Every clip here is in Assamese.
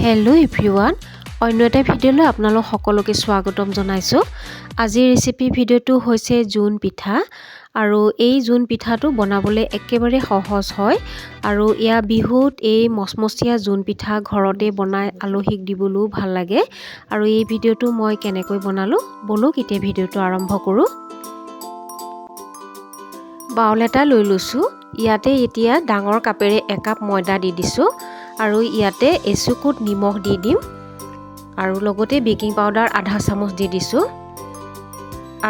হেল্ল' এভৰিৱান, অন্য এটা ভিডিঅ'লৈ আপোনালোক সকলোকে স্বাগতম জনাইছোঁ। আজিৰ ৰেচিপি ভিডিঅ'টো হৈছে জোন পিঠা আৰু এই জোন পিঠাটো বনাবলৈ একেবাৰে সহজ হয় আৰু এয়া বিহুত এই মচমচীয়া জোন পিঠা ঘৰতে বনাই আলহীক দিবলৈও ভাল লাগে। আৰু এই ভিডিঅ'টো মই কেনেকৈ বনালোঁ বলক এতিয়া ভিডিঅ'টো আৰম্ভ কৰোঁ। বাউল এটা লৈ লৈছোঁ। ইয়াতে এতিয়া ডাঙৰ কাপেৰে একাপ ময়দা দি দিছোঁ আৰু ইয়াতে এচুকুট নিমখ দি দিম আৰু লগতে বেকিং পাউডাৰ আধা চামুচ দি দিছোঁ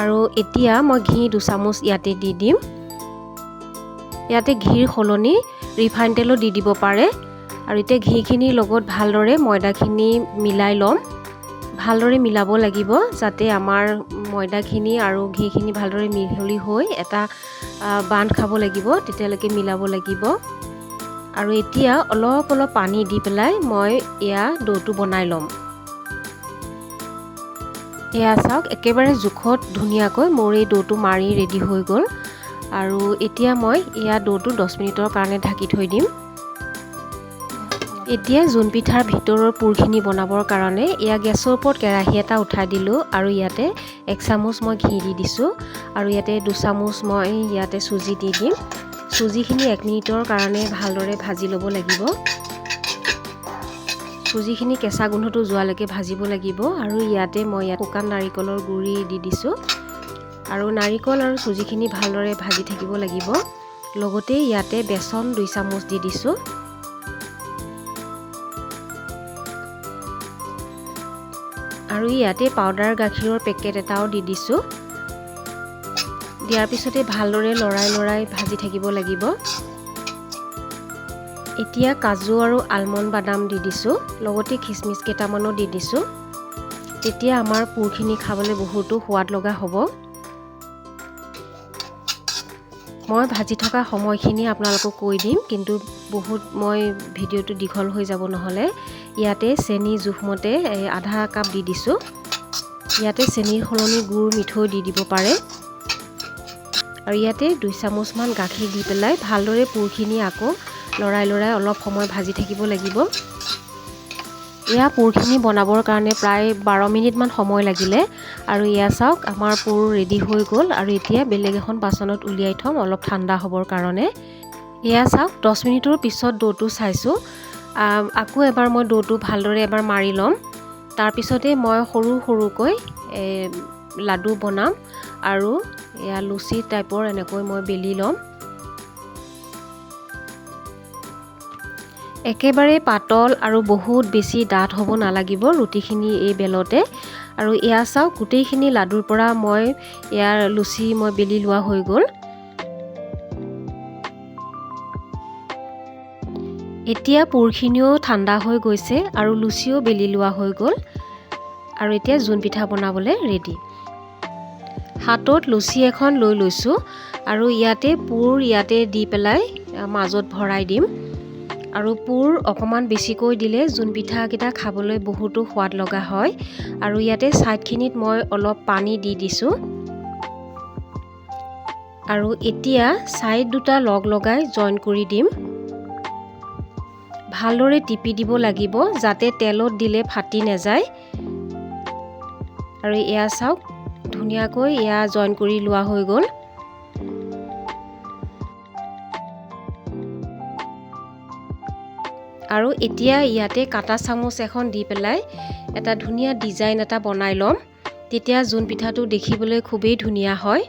আৰু এতিয়া মই ঘি 2 চামুচ ইয়াতে দি দিম। ইয়াতে ঘিৰ সলনি ৰিফাইন তেলো দি দিব পাৰে আৰু এতিয়া ঘিখিনিৰ লগত ভালদৰে ময়দাখিনি মিলাই ল'ম। ভালদৰে মিলাব লাগিব যাতে আমাৰ ময়দাখিনি আৰু ঘিখিনি ভালদৰে মিহলি হৈ এটা বান্ধ খাব লাগিব, তেতিয়ালৈকে মিলাব লাগিব। আৰু এতিয়া অলপ অলপ পানী দি পেলাই মই এয়া ডোটো বনাই ল'ম। এয়া চাওক, একেবাৰে জোখত ধুনীয়াকৈ মোৰ এই ডোটো মাৰি ৰেডি হৈ গ'ল আৰু এতিয়া মই এয়া ডোটো 10 মিনিটৰ কাৰণে ঢাকি থৈ দিম। এতিয়া জোন পিঠাৰ ভিতৰৰ পুৰখিনি বনাবৰ কাৰণে এয়া গেছৰ ওপৰত কেৰাহী এটা উঠাই দিলোঁ আৰু ইয়াতে 1 চামুচ মই ঘি দি দিছোঁ আৰু ইয়াতে 2 চামুচ মই ইয়াতে চুজি দি দিম। চুজিখিনি 1 মিনিটৰ কাৰণে ভালদৰে ভাজি ল'ব লাগিব। চুজিখিনি কেঁচা গোন্ধটো যোৱালৈকে ভাজিব লাগিব আৰু ইয়াতে মই শুকান নাৰিকলৰ গুড়ি দি দিছোঁ আৰু নাৰিকল আৰু চুজিখিনি ভালদৰে ভাজি থাকিব লাগিব। লগতে ইয়াতে বেচন 2 চামুচ দি দিছোঁ আৰু ইয়াতে পাউডাৰ গাখীৰৰ পেকেট এটাও দি দিছোঁ। দিয়াৰ পিছতে ভালদৰে লৰাই ভাজি থাকিব লাগিব। এতিয়া কাজু আৰু আলমণ্ড বাদাম দি দিছোঁ, লগতে খিচমিচ কেইটামানো দি দিছোঁ। তেতিয়া আমাৰ পুৰখিনি খাবলৈ বহুতো সোৱাদ লগা হ'ব। মই ভাজি থকা সময়খিনি আপোনালোকক কৈ দিম, কিন্তু মই ভিডিঅ'টো দীঘল হৈ যাব নহ'লে। ইয়াতে চেনি জোখমতে আধা কাপ দি দিছোঁ। ইয়াতে চেনিৰ সলনি গুড় মিঠৈ দি দিব পাৰে আৰু ইয়াতে 2 চামুচমান গাখীৰ দি পেলাই ভালদৰে পুৰখিনি আকৌ লৰাই অলপ সময় ভাজি থাকিব লাগিব। এয়া পুৰখিনি বনাবৰ কাৰণে প্ৰায় 12 মিনিটমান সময় লাগিলে আৰু এয়া চাওক, আমাৰ পুৰ ৰেডি হৈ গ'ল আৰু এতিয়া বেলেগ এখন বাচনত উলিয়াই থ'ম অলপ ঠাণ্ডা হ'বৰ কাৰণে। এয়া চাওক, 10 মিনিটৰ পিছত ডোটো চাইছোঁ। আকৌ এবাৰ মই ডোটো ভালদৰে এবাৰ মাৰি ল'ম। তাৰপিছতে মই সৰু সৰুকৈ লাডু বনাম আৰু এয়া লুচি টাইপৰ এনেকৈ মই বেলি ল'ম। একেবাৰে পাতল আৰু বহুত বেছি ডাঠ হ'ব নালাগিব ৰুটিখিনি এই বেলতে। আৰু এয়া চাওক, গোটেইখিনি লাডুৰ পৰা মই ইয়াৰ লুচি মই বেলি লোৱা হৈ গ'ল। এতিয়া পুৰখিনিও ঠাণ্ডা হৈ গৈছে আৰু লুচিও বেলি লোৱা হৈ গ'ল আৰু এতিয়া জোন পিঠা বনাবলৈ ৰেডি। হাতত লুচি এখন লৈ লৈছোঁ আৰু ইয়াতে পুৰ দি পেলাই মাজত ভৰাই দিম আৰু পুৰ অকণমান বেছিকৈ দিলে জোন পিঠাকেইটা খাবলৈ বহুতো সোৱাদ লগা হয়। আৰু ইয়াতে ছাইডখিনিত মই অলপ পানী দি দিছোঁ আৰু এতিয়া ছাইড দুটা লগাই জইন কৰি দিম। ভালদৰে টিপি দিব লাগিব যাতে তেলত দিলে ফাটি নাযায়। আৰু এয়া চাওক, ধুনীয়াকৈ এয়া জইন কৰি লোৱা হৈ গ'ল। আৰু এতিয়া ইয়াতে কাটা চামুচ এখন দি পেলাই এটা ধুনীয়া ডিজাইন এটা বনাই ল'ম। তেতিয়া জোন পিঠাটো দেখিবলৈ খুবেই ধুনীয়া হয়।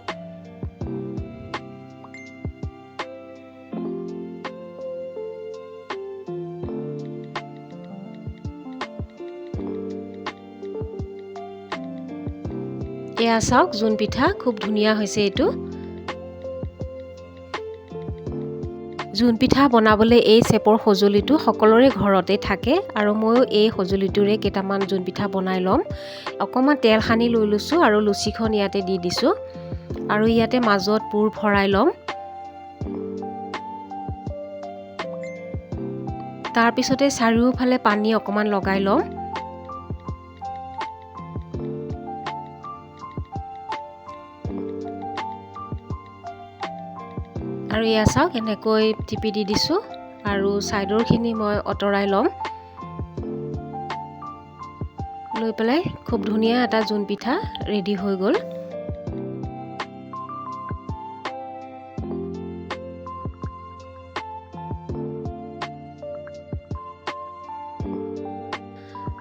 এয়া চাওক, জোন পিঠা খুব ধুনীয়া হৈছে এইটো। জোন পিঠা বনাবলৈ এই চেপৰ সঁজুলিটো সকলোৰে ঘৰতে থাকে আৰু ময়ো এই সঁজুলিটোৰে কেইটামান জোন পিঠা বনাই ল'ম। অকণমান তেল সানি লৈ লৈছোঁ আৰু লুচিখন ইয়াতে দি দিছোঁ আৰু ইয়াতে মাজত পুৰ ভৰাই ল'ম। তাৰপিছতে চাৰিওফালে পানী অকণমান লগাই ল'ম। আৰু এয়া চাওক, এনেকৈ টিপি দি দিছোঁ আৰু ছাইডৰখিনি মই আঁতৰাই ল'ম। লৈ পেলাই খুব ধুনীয়া এটা জোন পিঠা ৰেডি হৈ গ'ল।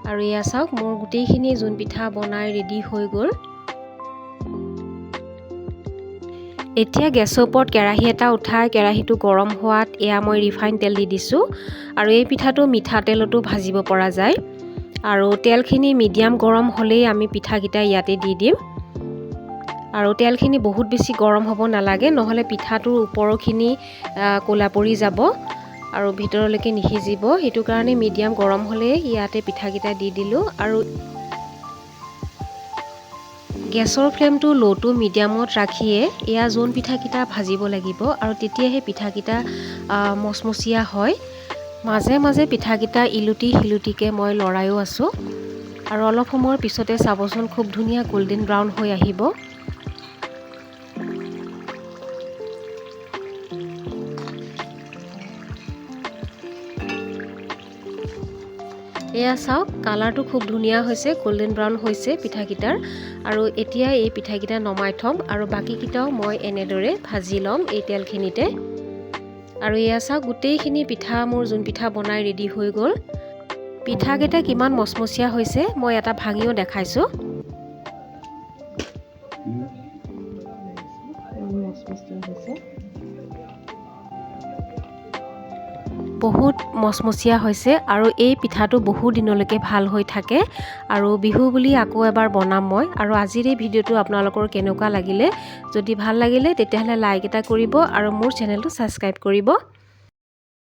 আৰু এয়া চাওক মোৰ গোটেইখিনি জোন পিঠা বনাই ৰেডি হৈ গ'ল। এতিয়া গেছৰ ওপৰত কেৰাহী এটা উঠাই কেৰাহীটো গৰম হোৱাত এয়া মই ৰিফাইন তেল দি দিছোঁ। আৰু এই পিঠাটো মিঠাতেলতো ভাজিব পৰা যায়। আৰু তেলখিনি মিডিয়াম গৰম হ'লেই আমি পিঠাকেইটা ইয়াতে দি দিম। আৰু তেলখিনি বহুত বেছি গৰম হ'ব নালাগে, নহ'লে পিঠাটোৰ ওপৰখিনি ক'লা পৰি যাব আৰু ভিতৰলৈকে নিসিজিব। সেইটো কাৰণে মিডিয়াম গৰম হ'লে ইয়াতে পিঠাকেইটা দি দিলোঁ। আৰু গেছৰ ফ্লেমটো ল' টু মিডিয়ামত ৰাখিয়ে এয়া জোন পিঠাকেইটা ভাজিব লাগিব। আৰু তেতিয়াহে পিঠাকেইটা মচমচীয়া হয়। মাজে মাজে পিঠাকেইটা ইলুটি শিলুটিকৈ মই লৰায়ো আছোঁ। আৰু অলপ সময়ৰ পিছতে চাবচোন খুব ধুনীয়া গোল্ডেন ব্ৰাউন হৈ আহিব। এয়া চাওক কালাৰটো খুব ধুনীয়া হৈছে, গোল্ডেন ব্ৰাউন হৈছে পিঠাকেইটাৰ। আৰু এতিয়া এই পিঠাকেইটা নমাই থ'ম আৰু বাকীকেইটাও মই এনেদৰে ভাজি ল'ম এই তেলখিনিতে। আৰু এয়া চাওক গোটেইখিনি পিঠা মোৰ জোন পিঠা বনাই ৰেডি হৈ গ'ল। পিঠাকেইটা কিমান মচমচীয়া হৈছে মই এটা ভাঙিও দেখাইছোঁ। বহুত মচমচীয়া হৈছে আৰু এই পিঠাটো বহু দিনলৈকে ভাল হৈ থাকে। আৰু বিহু বুলি আকৌ এবাৰ বনাম মই। আৰু আজিৰ এই ভিডিঅ'টো আপোনালোকৰ কেনেকুৱা লাগিলে, যদি ভাল লাগিলে তেতিয়াহ'লে লাইক এটা কৰিব আৰু মোৰ চেনেলটো ছাবস্ক্ৰাইব কৰিব।